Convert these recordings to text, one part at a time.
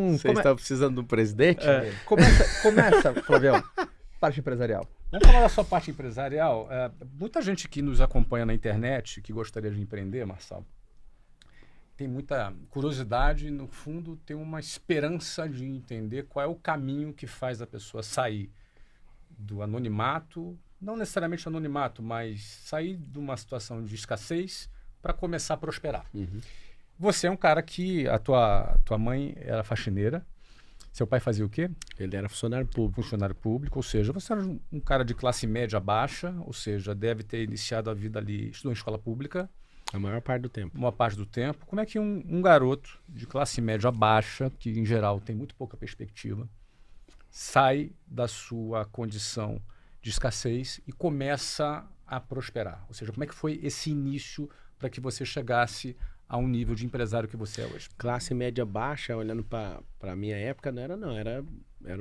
Vocês estão precisando de um presidente? Começa, Flavião, parte empresarial. Vamos falar da sua parte empresarial. Muita gente que nos acompanha na internet, que gostaria de empreender, Marçal, tem muita curiosidade e, no fundo, tem uma esperança de entender qual é o caminho que faz a pessoa sair do anonimato, não necessariamente anonimato, mas sair de uma situação de escassez para começar a prosperar. Uhum. Você é um cara que a tua mãe era faxineira, seu pai fazia o quê? Ele era funcionário público. Funcionário público, ou seja, você era um cara de classe média baixa, ou seja, deve ter iniciado a vida ali, estudou em escola pública. A maior parte do tempo. Uma parte do tempo. Como é que um garoto de classe média baixa, que em geral tem muito pouca perspectiva, sai da sua condição de escassez e começa a prosperar? Ou seja, como é que foi esse início para que você chegasse a um nível de empresário que você é hoje? Classe média baixa, olhando para a minha época, não era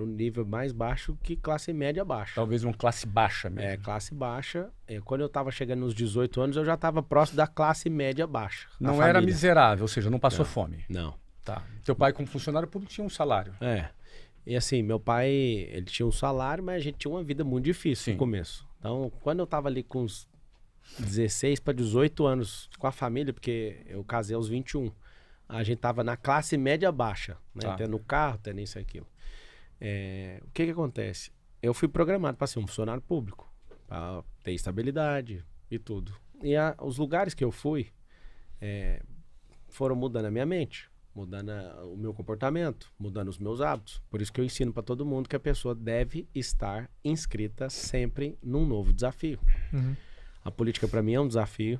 um nível mais baixo que classe média baixa. Talvez uma classe baixa mesmo. É, classe baixa. Quando eu estava chegando nos 18 anos, eu já estava próximo da classe média baixa. Não era miserável, ou seja, não passou fome. Não. Tá. Teu pai, como funcionário público, tinha um salário. E assim, meu pai, ele tinha um salário, mas a gente tinha uma vida muito difícil no começo. Então, quando eu estava ali com uns 16 para 18 anos com a família, porque eu casei aos 21, a gente tava na classe média baixa, né? Tá. Tendo carro, tendo isso e aquilo. O que acontece? Eu fui programado para ser um funcionário público, para ter estabilidade e tudo. E os lugares que eu fui foram mudando a minha mente, mudando o meu comportamento, mudando os meus hábitos. Por isso que eu ensino para todo mundo que a pessoa deve estar inscrita sempre num novo desafio. Uhum. A política para mim é um desafio.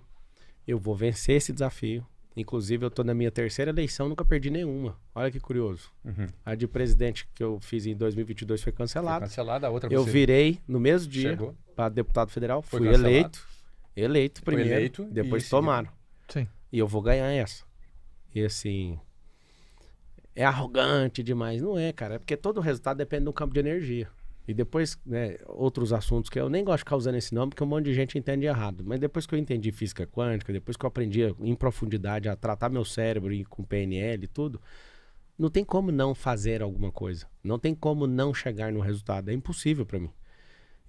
Eu vou vencer esse desafio. Inclusive, eu tô na minha terceira eleição, nunca perdi nenhuma. Olha que curioso. Uhum. A de presidente que eu fiz em 2022 foi cancelada. Foi cancelada, a outra Eu você virei no mesmo dia chegou. para deputado federal. Foi Fui cancelado. eleito Foi primeiro, eleito depois e tomaram. Sim. E eu vou ganhar essa. E assim, é arrogante demais. Não é, cara. É porque todo resultado depende do campo de energia. E depois, né, outros assuntos que eu nem gosto de ficar usando esse nome, porque um monte de gente entende errado. Mas depois que eu entendi física quântica, depois que eu aprendi em profundidade a tratar meu cérebro e com PNL e tudo, não tem como não fazer alguma coisa. Não tem como não chegar no resultado. É impossível para mim.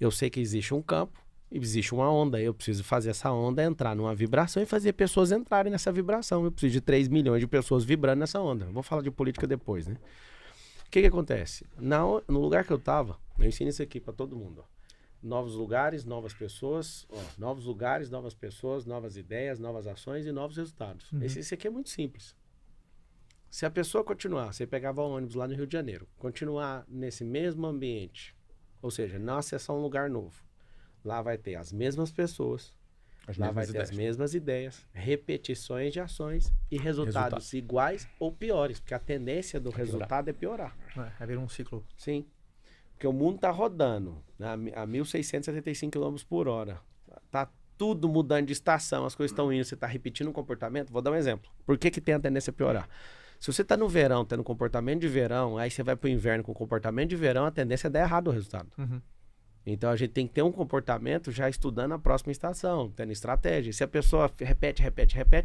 Eu sei que existe um campo, existe uma onda. Eu preciso fazer essa onda entrar numa vibração e fazer pessoas entrarem nessa vibração. Eu preciso de 3 milhões de pessoas vibrando nessa onda. Eu vou falar de política depois, né? O que acontece? No lugar que eu tava, eu ensino isso aqui para todo mundo. Ó. Novos lugares, novas pessoas. Novos lugares, novas pessoas, novas ideias, novas ações e novos resultados. Uhum. Esse aqui é muito simples. Se a pessoa continuar, você pegava o ônibus lá no Rio de Janeiro, continuar nesse mesmo ambiente, ou seja, não acessar um lugar novo, lá vai ter as mesmas pessoas, lá vai ter as mesmas ideias, repetições de ações e resultados iguais ou piores, porque a tendência do resultado é piorar. Vai virar um ciclo. Sim. Porque o mundo está rodando, né, a 1.675 km por hora. Tá tudo mudando de estação, as coisas estão indo, você está repetindo um comportamento. Vou dar um exemplo. Por que tem a tendência a piorar? Se você está no verão, tendo comportamento de verão, aí você vai para o inverno com comportamento de verão, a tendência é dar errado o resultado. Uhum. Então a gente tem que ter um comportamento já estudando a próxima estação, tendo estratégia. Se a pessoa repete,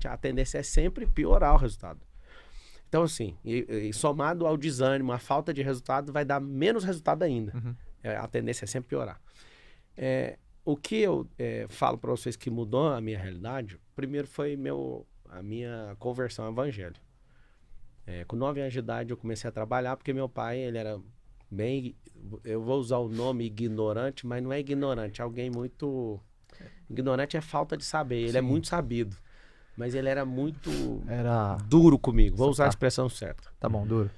a tendência é sempre piorar o resultado. Então assim, e somado ao desânimo, a falta de resultado, vai dar menos resultado ainda. Uhum. A tendência é sempre piorar. O que eu falo para vocês que mudou a minha realidade, primeiro foi a minha conversão ao evangelho. Com 9 anos de idade eu comecei a trabalhar porque meu pai, ele era bem, eu vou usar o nome ignorante, mas não é ignorante, alguém muito... Ignorante é falta de saber, ele é muito sabido, mas ele era muito duro comigo, vou usar a expressão certa. Tá bom, duro.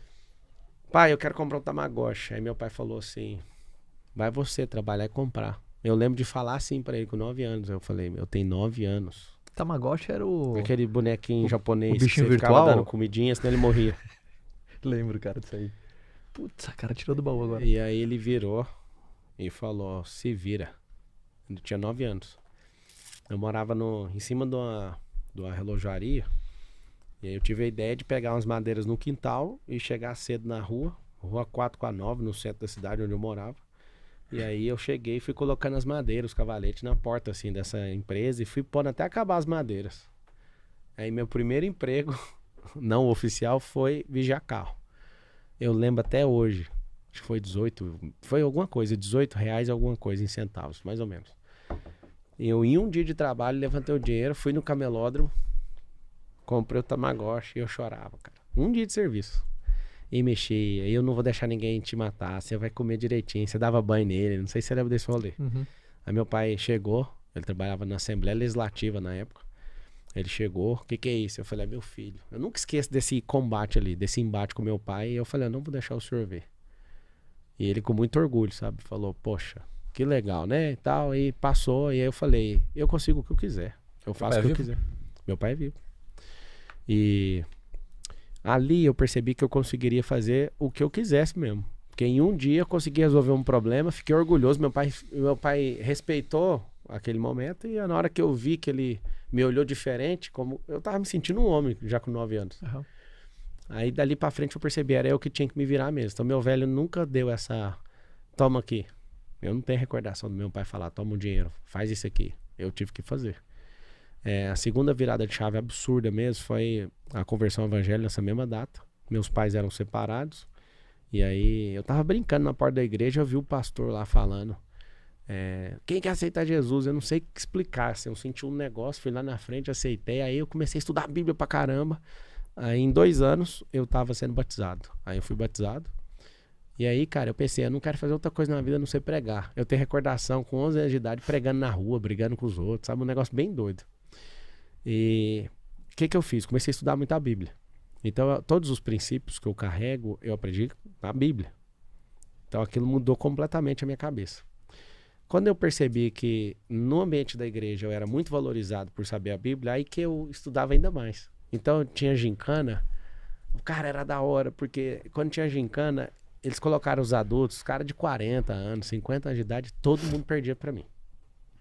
Pai, eu quero comprar um Tamagotchi. Aí meu pai falou assim, vai você trabalhar e comprar. Eu lembro de falar assim pra ele com 9 anos, eu falei, eu tenho 9 anos. Tamagotchi era o... Aquele bonequinho japonês o bichinho que você ficava virtual? dando comidinha, senão ele morria. Lembro, cara, disso aí. Putz, a cara tirou do baú agora. E aí ele virou e falou, se vira. Ele tinha 9 anos. Eu morava em cima de uma relojaria. E aí eu tive a ideia de pegar umas madeiras no quintal e chegar cedo na rua 4 com a 9, no centro da cidade onde eu morava. E aí eu cheguei e fui colocando as madeiras, os cavaletes na porta assim dessa empresa e fui pondo até acabar as madeiras. Aí meu primeiro emprego não oficial foi vigiar carro. Eu lembro até hoje. Acho que foi 18. Foi alguma coisa, R$18 alguma coisa em centavos, mais ou menos. Eu, em um dia de trabalho, levantei o dinheiro, fui no camelódromo, comprei o Tamagotchi e eu chorava, cara. Um dia de serviço. E mexia, eu não vou deixar ninguém te matar, você vai comer direitinho, você dava banho nele, não sei se você lembra desse rolê. Aí meu pai chegou, ele trabalhava na Assembleia Legislativa na época. Ele chegou, o que é isso? Eu falei, é meu filho. Eu nunca esqueço desse combate ali, desse embate com meu pai. E eu falei, eu não vou deixar o senhor ver. E ele com muito orgulho, sabe? Falou, poxa, que legal, né? E tal, e passou, e aí eu falei, eu consigo o que eu quiser. Eu faço o que eu quiser. Meu pai é vivo. E ali eu percebi que eu conseguiria fazer o que eu quisesse mesmo. Porque em um dia eu consegui resolver um problema, fiquei orgulhoso. Meu pai respeitou aquele momento, e na hora que eu vi que ele me olhou diferente, como eu tava me sentindo um homem já com 9 anos. Aí dali pra frente eu percebi, era eu que tinha que me virar mesmo. Então meu velho nunca deu essa, toma aqui. Eu não tenho recordação do meu pai falar, toma o dinheiro, faz isso aqui. Eu tive que fazer. A segunda virada de chave absurda mesmo foi a conversão ao evangelho nessa mesma data. Meus pais eram separados. E aí eu tava brincando na porta da igreja, eu vi o pastor lá falando, quem quer aceitar Jesus? Eu não sei explicar, assim, eu senti um negócio, fui lá na frente, aceitei, aí eu comecei a estudar a Bíblia pra caramba. Aí em 2 anos eu tava sendo batizado. Aí eu fui batizado. E aí, cara, eu pensei, eu não quero fazer outra coisa na vida a não ser pregar. Eu tenho recordação com 11 anos de idade, pregando na rua, brigando com os outros, sabe? Um negócio bem doido. E o que eu fiz? Comecei a estudar muito a Bíblia. Então, todos os princípios que eu carrego, eu aprendi na Bíblia. Então, aquilo mudou completamente a minha cabeça. Quando eu percebi que no ambiente da igreja eu era muito valorizado por saber a Bíblia, aí que eu estudava ainda mais. Então, tinha gincana, o cara era da hora, porque quando tinha gincana, eles colocaram os adultos, os caras de 40 anos, 50 anos de idade, todo mundo perdia pra mim.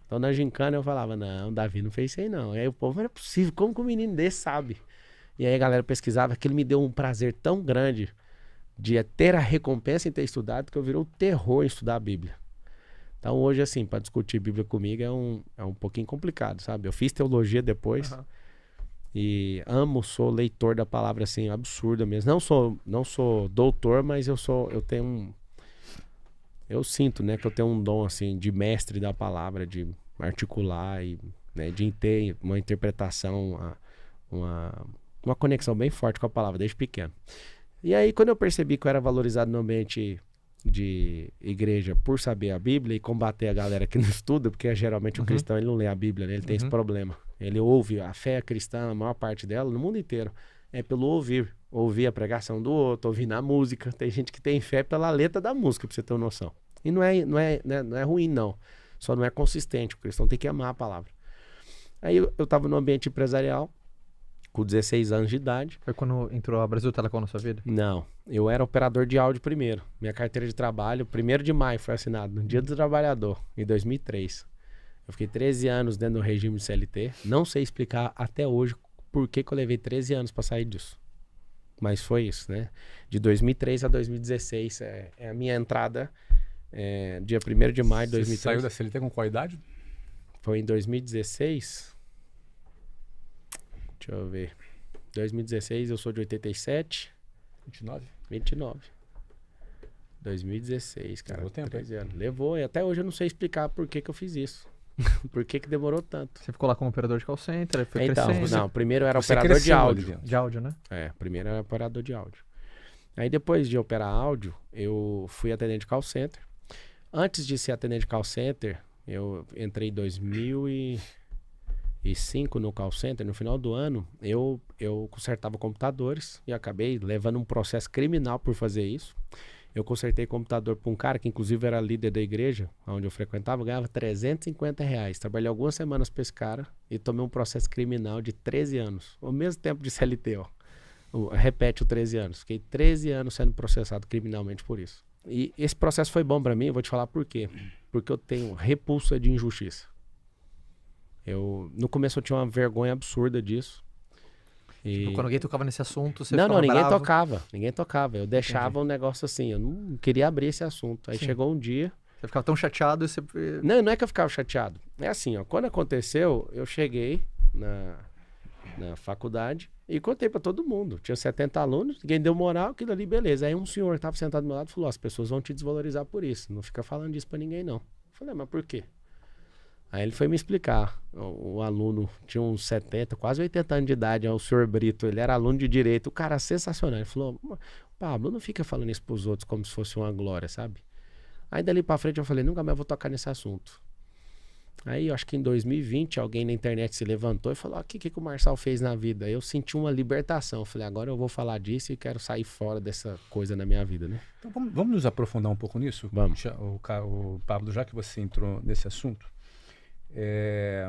Então, na gincana eu falava, não, Davi não fez isso aí não. E aí o povo, não é possível, como que um menino desse sabe? E aí a galera pesquisava, aquilo me deu um prazer tão grande de ter a recompensa em ter estudado, que eu virou terror em estudar a Bíblia. Então hoje, assim, para discutir Bíblia comigo é um pouquinho complicado, sabe? Eu fiz teologia depois e sou leitor da palavra, assim, absurda mesmo. Não sou doutor, mas eu sinto, né, que eu tenho um dom, assim, de mestre da palavra, de articular e, né, de ter uma interpretação, uma conexão bem forte com a palavra desde pequeno. E aí, quando eu percebi que eu era valorizado no ambiente de igreja por saber a Bíblia e combater a galera que não estuda, porque geralmente o cristão ele não lê a Bíblia, né? Ele tem esse problema. Ele ouve a fé cristã, a maior parte dela, no mundo inteiro, é pelo ouvir a pregação do outro, ouvir na música. Tem gente que tem fé pela letra da música, pra você ter uma noção. E não é ruim, não. Só não é consistente. O cristão tem que amar a palavra. Aí eu tava no ambiente empresarial, com 16 anos de idade. Foi quando entrou a Brasil Telecom na sua vida? Não, eu era operador de áudio primeiro. Minha carteira de trabalho, 1º de maio foi assinado, no Dia do Trabalhador, em 2003. Eu fiquei 13 anos dentro do regime de CLT. Não sei explicar até hoje por que eu levei 13 anos para sair disso. Mas foi isso, né? De 2003 a 2016 é a minha entrada, dia 1º de maio de 2003. Você saiu da CLT com qual idade? Foi em 2016... Deixa eu ver. 2016, eu sou de 87. 29. 2016, cara. Levou tempo, 13 anos. Levou, e até hoje eu não sei explicar por que eu fiz isso. Por que demorou tanto. Você ficou lá como operador de call center, aí foi então, crescendo. Não, primeiro eu era operador de áudio. De áudio, né? Primeiro era operador de áudio. Aí depois de operar áudio, eu fui atendente de call center. Antes de ser atendente de call center, eu entrei em 2005 no call center. No final do ano, eu consertava computadores e acabei levando um processo criminal por fazer isso. Eu consertei computador para um cara que inclusive era líder da igreja, onde eu frequentava, ganhava R$350. Trabalhei algumas semanas para esse cara e tomei um processo criminal de 13 anos. O mesmo tempo de CLT, ó. Repete o 13 anos. Fiquei 13 anos sendo processado criminalmente por isso. E esse processo foi bom para mim, eu vou te falar por quê. Porque eu tenho repulsa de injustiça. No começo eu tinha uma vergonha absurda disso. Tipo, quando alguém tocava nesse assunto, você Não, ninguém bravo. tocava. Eu deixava um negócio assim, eu não queria abrir esse assunto. Aí chegou um dia... Você ficava tão chateado e você... Não é que eu ficava chateado. É assim, ó, quando aconteceu, eu cheguei na faculdade E contei pra todo mundo. Tinha 70 alunos, ninguém deu moral, aquilo ali, beleza. Aí um senhor que tava sentado do meu lado falou: as pessoas vão te desvalorizar por isso. Não fica falando disso pra ninguém, não. Eu falei: mas por quê? Aí ele foi me explicar. O aluno tinha uns 70, quase 80 anos de idade, o senhor Brito, ele era aluno de direito, o cara sensacional. Ele falou: Pablo, não fica falando isso pros outros como se fosse uma glória, sabe? Aí dali pra frente eu falei: nunca mais vou tocar nesse assunto. Aí eu acho que em 2020 alguém na internet se levantou e falou: o que o Marçal fez na vida? Aí eu senti uma libertação. Eu falei: agora eu vou falar disso e quero sair fora dessa coisa na minha vida, né? Então vamos nos aprofundar um pouco nisso? Vamos. O Pablo, já que você entrou nesse assunto,